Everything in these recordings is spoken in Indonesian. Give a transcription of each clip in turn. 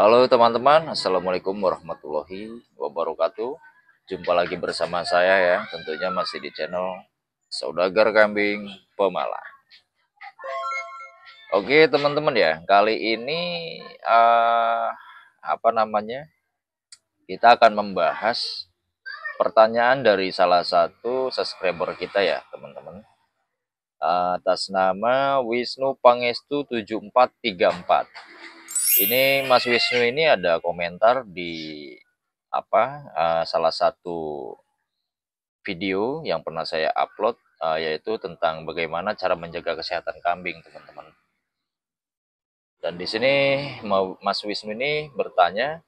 Halo teman-teman, Assalamualaikum warahmatullahi wabarakatuh. Jumpa lagi bersama saya ya, tentunya masih di channel Saudagar Kambing Pemalang. Oke teman-teman ya, kali ini eh, apa namanya? Kita akan membahas pertanyaan dari salah satu subscriber kita ya teman-teman. Atas nama Wisnu Pangestu 7434. Ini Mas Wisnu ini ada komentar di salah satu video yang pernah saya upload, yaitu tentang bagaimana cara menjaga kesehatan kambing, teman-teman. Dan di sini Mas Wisnu ini bertanya,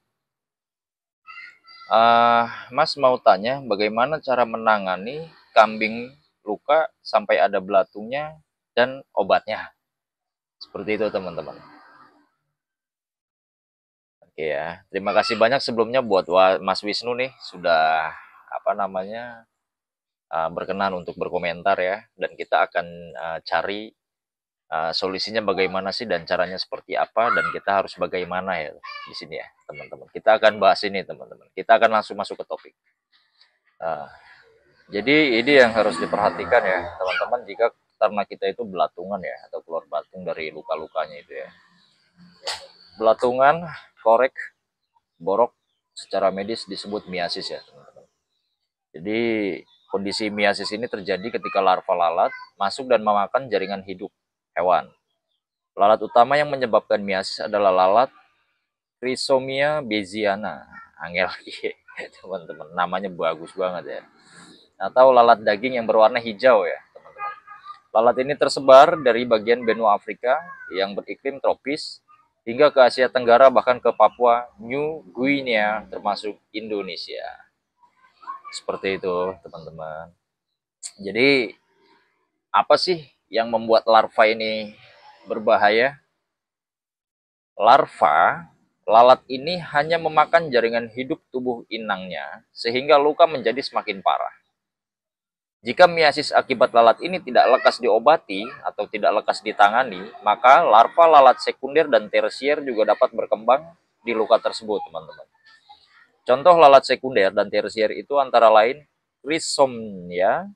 Mas mau tanya bagaimana cara menangani kambing luka sampai ada belatungnya dan obatnya. Seperti itu, teman-teman. Oke ya, terima kasih banyak sebelumnya buat Mas Wisnu nih sudah berkenan untuk berkomentar ya, dan kita akan cari solusinya bagaimana sih dan caranya seperti apa, dan kita harus bagaimana ya di sini ya teman-teman. Kita akan bahas ini teman-teman. Kita akan langsung masuk ke topik. Uh, jadi ini yang harus diperhatikan ya teman-teman, jika ternak kita itu belatungan ya, atau keluar belatung dari luka-lukanya itu ya. Belatungan, korek, borok secara medis disebut miasis ya teman-teman. Jadi kondisi miasis ini terjadi ketika larva lalat masuk dan memakan jaringan hidup hewan. Lalat utama yang menyebabkan miasis adalah lalat Chrysomia beziana. Angel teman-teman, namanya bagus banget ya. Atau lalat daging yang berwarna hijau ya teman-teman. Lalat ini tersebar dari bagian benua Afrika yang beriklim tropis hingga ke Asia Tenggara, bahkan ke Papua New Guinea termasuk Indonesia. Seperti itu teman-teman. Jadi apa sih yang membuat larva ini berbahaya? Larva lalat ini hanya memakan jaringan hidup tubuh inangnya sehingga luka menjadi semakin parah. Jika miasis akibat lalat ini tidak lekas diobati atau tidak lekas ditangani, maka larva lalat sekunder dan tersier juga dapat berkembang di luka tersebut, teman-teman. Contoh lalat sekunder dan tersier itu antara lain Chrysomia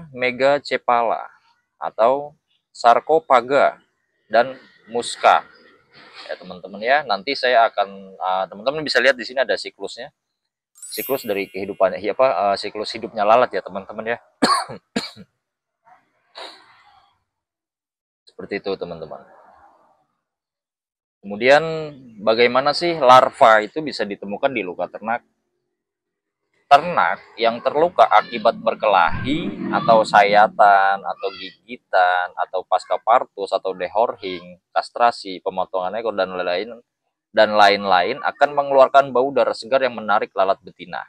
megacephala atau Sarcophaga dan Musca. Ya teman-teman ya, nanti saya akan teman-teman bisa lihat di sini ada siklusnya. Siklus dari kehidupan siklus hidupnya lalat ya teman-teman ya. Seperti itu teman-teman. Kemudian bagaimana sih larva itu bisa ditemukan di luka ternak? Ternak yang terluka akibat berkelahi atau sayatan atau gigitan atau pasca partus atau dehorhing, kastrasi, pemotongan ekor dan lain-lain akan mengeluarkan bau darah segar yang menarik lalat betina.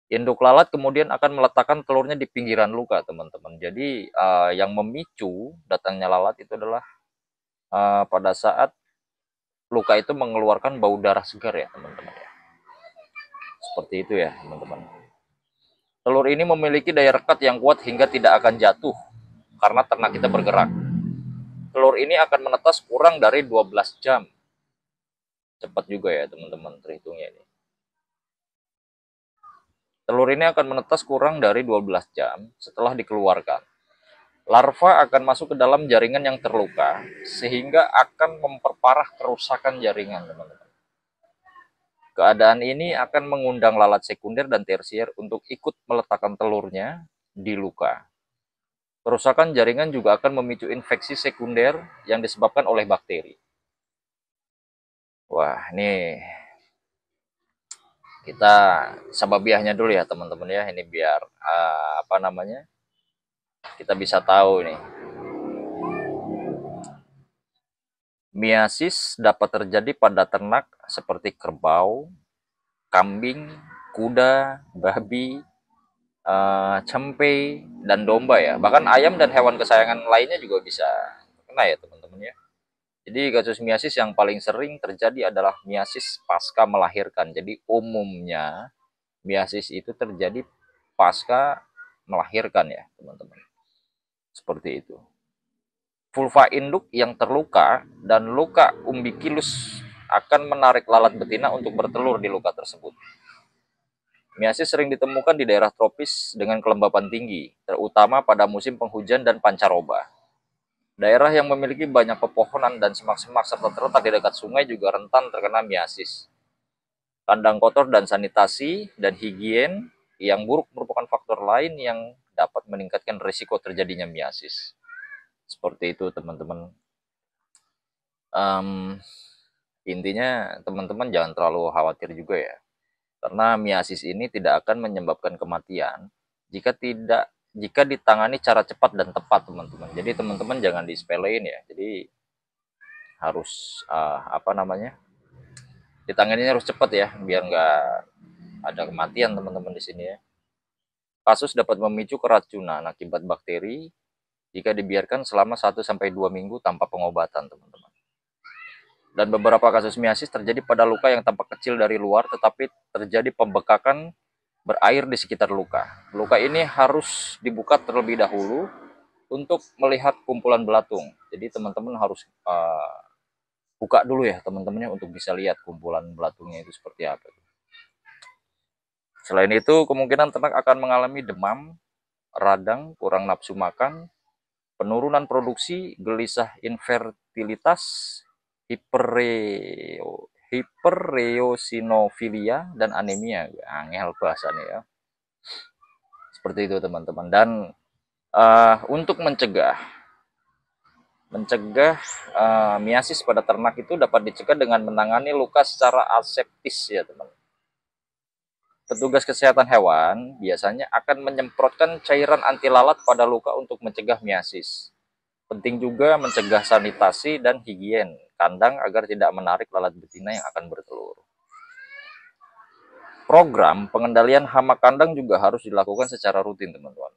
Induk lalat kemudian akan meletakkan telurnya di pinggiran luka, teman-teman. Jadi yang memicu datangnya lalat itu adalah pada saat luka itu mengeluarkan bau darah segar ya, teman-teman ya. Seperti itu ya, teman-teman. Telur ini memiliki daya rekat yang kuat hingga tidak akan jatuh karena ternak kita bergerak. Telur ini akan menetas kurang dari 12 jam. Cepat juga ya, teman-teman, terhitungnya ini. Telur ini akan menetas kurang dari 12 jam setelah dikeluarkan. Larva akan masuk ke dalam jaringan yang terluka sehingga akan memperparah kerusakan jaringan, teman-teman. Keadaan ini akan mengundang lalat sekunder dan tersier untuk ikut meletakkan telurnya di luka. Kerusakan jaringan juga akan memicu infeksi sekunder yang disebabkan oleh bakteri. Wah, ini kita sababiahnya dulu ya teman-teman ya, ini biar kita bisa tahu nih. Miasis dapat terjadi pada ternak seperti kerbau, kambing, kuda, babi, cempe, dan domba ya. Bahkan ayam dan hewan kesayangan lainnya juga bisa kena ya teman-teman ya. Jadi kasus miasis yang paling sering terjadi adalah miasis pasca melahirkan. Jadi umumnya miasis itu terjadi pasca melahirkan ya teman-teman. Seperti itu. vulva induk yang terluka dan luka umbikulus akan menarik lalat betina untuk bertelur di luka tersebut. Miasis sering ditemukan di daerah tropis dengan kelembapan tinggi, terutama pada musim penghujan dan pancaroba. Daerah yang memiliki banyak pepohonan dan semak-semak serta terletak di dekat sungai juga rentan terkena miasis. Kandang kotor dan sanitasi dan higien yang buruk merupakan faktor lain yang dapat meningkatkan risiko terjadinya miasis. Seperti itu teman-teman. Intinya teman-teman jangan terlalu khawatir juga ya. Karena miasis ini tidak akan menyebabkan kematian jika ditangani cara cepat dan tepat teman-teman. Jadi teman-teman jangan disepelein ya. Jadi harus ditanganinya harus cepat ya biar nggak ada kematian teman-teman di sini ya. Kasus dapat memicu keracunan akibat bakteri jika dibiarkan selama 1-2 minggu tanpa pengobatan teman-teman. Dan beberapa kasus miasis terjadi pada luka yang tampak kecil dari luar tetapi terjadi pembekakan berair di sekitar luka. Luka ini harus dibuka terlebih dahulu untuk melihat kumpulan belatung. Jadi teman-teman harus buka dulu ya teman-temannya untuk bisa lihat kumpulan belatungnya itu seperti apa. Selain itu, kemungkinan ternak akan mengalami demam, radang, kurang nafsu makan, penurunan produksi, gelisah infertilitas, hipereosinofilia, dan anemia. Angel bahasanya ya. Seperti itu teman-teman. Dan untuk mencegah miasis pada ternak itu dapat dicegah dengan menangani luka secara aseptis ya teman. Petugas kesehatan hewan biasanya akan menyemprotkan cairan anti lalat pada luka untuk mencegah miasis. Penting juga mencegah sanitasi dan higien kandang agar tidak menarik lalat betina yang akan bertelur. Program pengendalian hama kandang juga harus dilakukan secara rutin, teman-teman.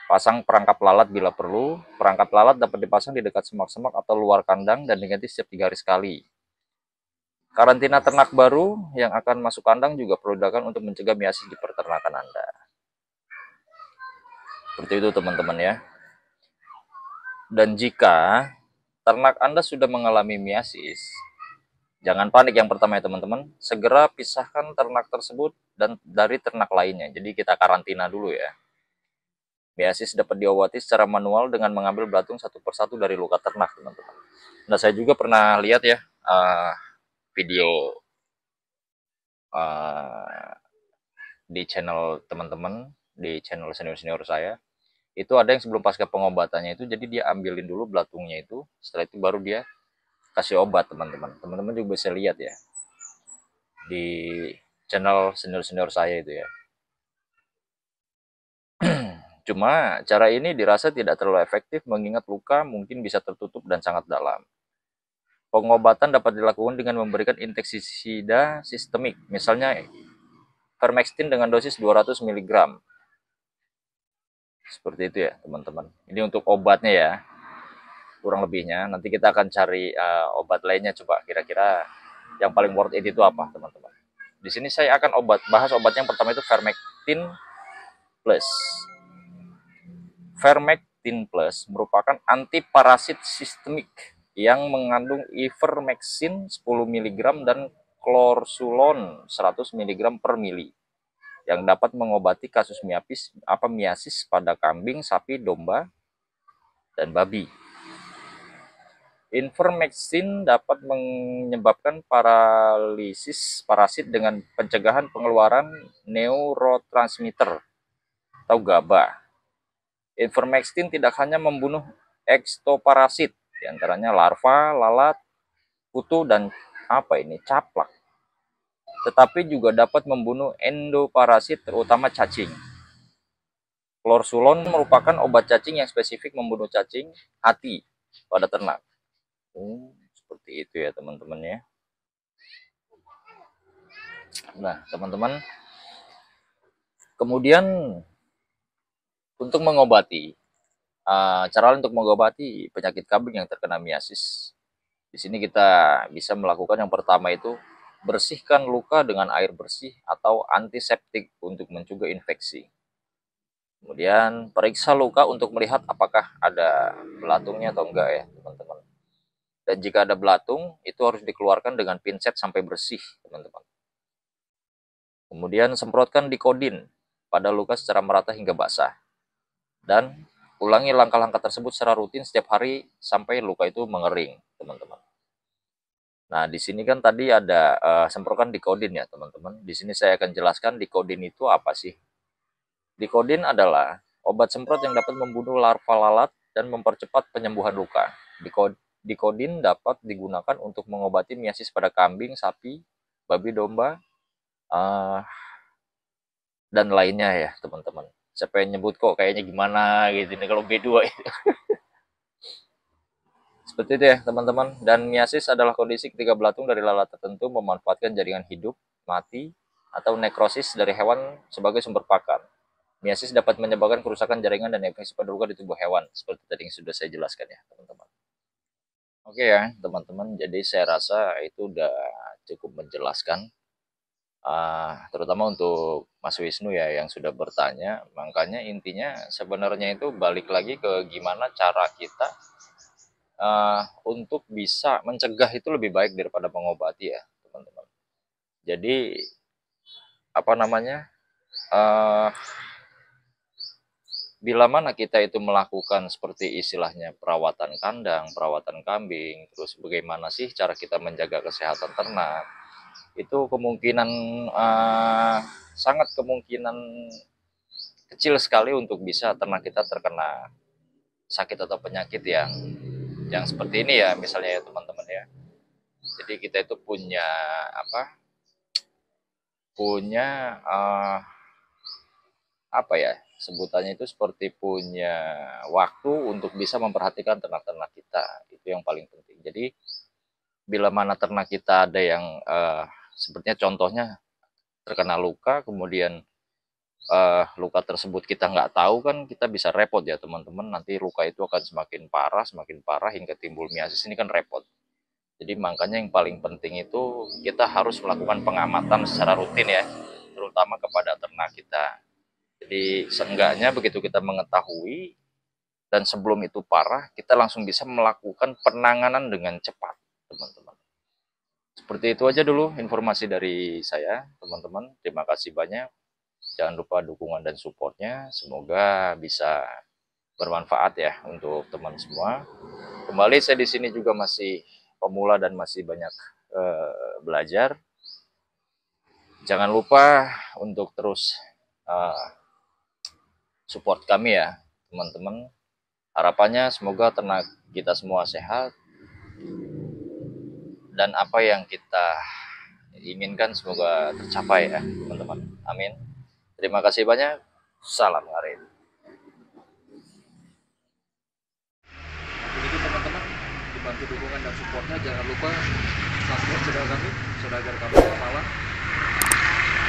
Pasang perangkap lalat bila perlu. Perangkap lalat dapat dipasang di dekat semak-semak atau luar kandang dan diganti setiap 3 hari sekali. Karantina ternak baru yang akan masuk kandang juga perlu dilakukan untuk mencegah miasis di peternakan Anda. Seperti itu teman-teman ya. Dan jika ternak Anda sudah mengalami miasis, jangan panik yang pertama ya teman-teman. Segera pisahkan ternak tersebut dan dari ternak lainnya. Jadi kita karantina dulu ya. Miasis dapat diobati secara manual dengan mengambil belatung satu persatu dari luka ternak teman-teman. Nah saya juga pernah lihat ya video di channel teman-teman, di channel senior-senior saya, itu ada yang sebelum pasca pengobatannya itu, jadi dia ambilin dulu belatungnya itu, setelah itu baru dia kasih obat teman-teman. Teman-teman juga bisa lihat ya di channel senior-senior saya itu ya. Cuma cara ini dirasa tidak terlalu efektif mengingat luka mungkin bisa tertutup dan sangat dalam. Pengobatan dapat dilakukan dengan memberikan insektisida sistemik, misalnya Vermextin dengan dosis 200 mg. Seperti itu ya teman-teman. Ini untuk obatnya ya, kurang lebihnya. Nanti kita akan cari obat lainnya, coba kira-kira yang paling worth it itu apa teman-teman. Di sini saya akan bahas obat yang pertama itu Vermectin Plus. Vermectin Plus merupakan antiparasit sistemik yang mengandung ivermectin 10 mg dan chlorsulon 100 mg per mili yang dapat mengobati kasus miasis pada kambing, sapi, domba, dan babi. Ivermectin dapat menyebabkan paralisis parasit dengan pencegahan pengeluaran neurotransmitter atau GABA. Ivermectin tidak hanya membunuh ektoparasit, diantaranya larva, lalat, kutu, dan caplak, tetapi juga dapat membunuh endoparasit terutama cacing. Chlorsulon merupakan obat cacing yang spesifik membunuh cacing hati pada ternak. Seperti itu ya teman-teman ya. Nah teman-teman, kemudian untuk mengobati cara untuk mengobati penyakit kambing yang terkena miasis, di sini kita bisa melakukan yang pertama itu bersihkan luka dengan air bersih atau antiseptik untuk mencegah infeksi. Kemudian periksa luka untuk melihat apakah ada belatungnya atau enggak ya teman-teman. Dan jika ada belatung, itu harus dikeluarkan dengan pinset sampai bersih teman-teman. Kemudian semprotkan dikodin pada luka secara merata hingga basah. Dan ulangi langkah-langkah tersebut secara rutin setiap hari sampai luka itu mengering teman-teman. Nah, di sini kan tadi ada semprotkan dikodin ya teman-teman. Di sini saya akan jelaskan dikodin itu apa sih. Dikodin adalah obat semprot yang dapat membunuh larva lalat dan mempercepat penyembuhan luka. Dikodin dapat digunakan untuk mengobati miasis pada kambing, sapi, babi, domba, dan lainnya ya teman-teman. Saya pengen nyebut kok kayaknya gimana gitu nih kalau B2 ya. Seperti itu ya teman-teman. Dan miasis adalah kondisi ketika belatung dari lalat tertentu memanfaatkan jaringan hidup, mati, atau nekrosis dari hewan sebagai sumber pakan. Miasis dapat menyebabkan kerusakan jaringan dan infeksi pada luka di tubuh hewan, seperti tadi yang sudah saya jelaskan ya, teman-teman. Oke ya, teman-teman. Jadi saya rasa itu udah cukup menjelaskan, terutama untuk Mas Wisnu ya yang sudah bertanya. Makanya intinya sebenarnya itu balik lagi ke gimana cara kita untuk bisa mencegah itu lebih baik daripada mengobati ya, teman-teman. Jadi apa namanya? Bila mana kita itu melakukan seperti istilahnya perawatan kandang, perawatan kambing, terus bagaimana sih cara kita menjaga kesehatan ternak, itu kemungkinan sangat kemungkinan kecil sekali untuk bisa ternak kita terkena sakit atau penyakit yang seperti ini ya, misalnya ya teman-teman ya. Jadi kita itu punya apa ya sebutannya itu seperti punya waktu untuk bisa memperhatikan ternak-ternak kita, itu yang paling penting. Jadi bila mana ternak kita ada yang sepertinya contohnya terkena luka, kemudian luka tersebut kita nggak tahu kan, kita bisa repot ya teman-teman. Nanti luka itu akan semakin parah hingga timbul miasis, ini kan repot. Jadi makanya yang paling penting itu kita harus melakukan pengamatan secara rutin ya, terutama kepada ternak kita. Jadi seenggaknya begitu kita mengetahui dan sebelum itu parah, kita langsung bisa melakukan penanganan dengan cepat, teman-teman. Seperti itu aja dulu informasi dari saya, teman-teman. Terima kasih banyak. Jangan lupa dukungan dan supportnya. Semoga bisa bermanfaat ya untuk teman semua. Kembali saya di sini juga masih pemula dan masih banyak belajar. Jangan lupa untuk terus support kami ya teman-teman. Harapannya semoga ternak kita semua sehat dan apa yang kita inginkan semoga tercapai ya teman-teman. Amin. Terima kasih banyak. Salam ngarit. Jadi teman-teman, dibantu dukungan dan supportnya, jangan lupa subscribe channel kami, saudagar kami malam.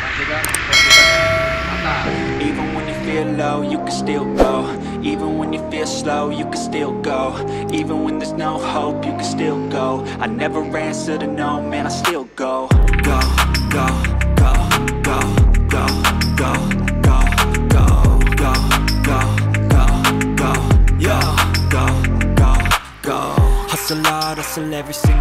Nantikan atas. Even when you feel low, you can still go. Even when you feel slow, you can still go. Even when there's no hope, you can still go. I never answer to no, man, I still go. Go, go, go, go, go, go, go, go, go, go, go, go, yo, go, go, go. Hustle hard, hustle every single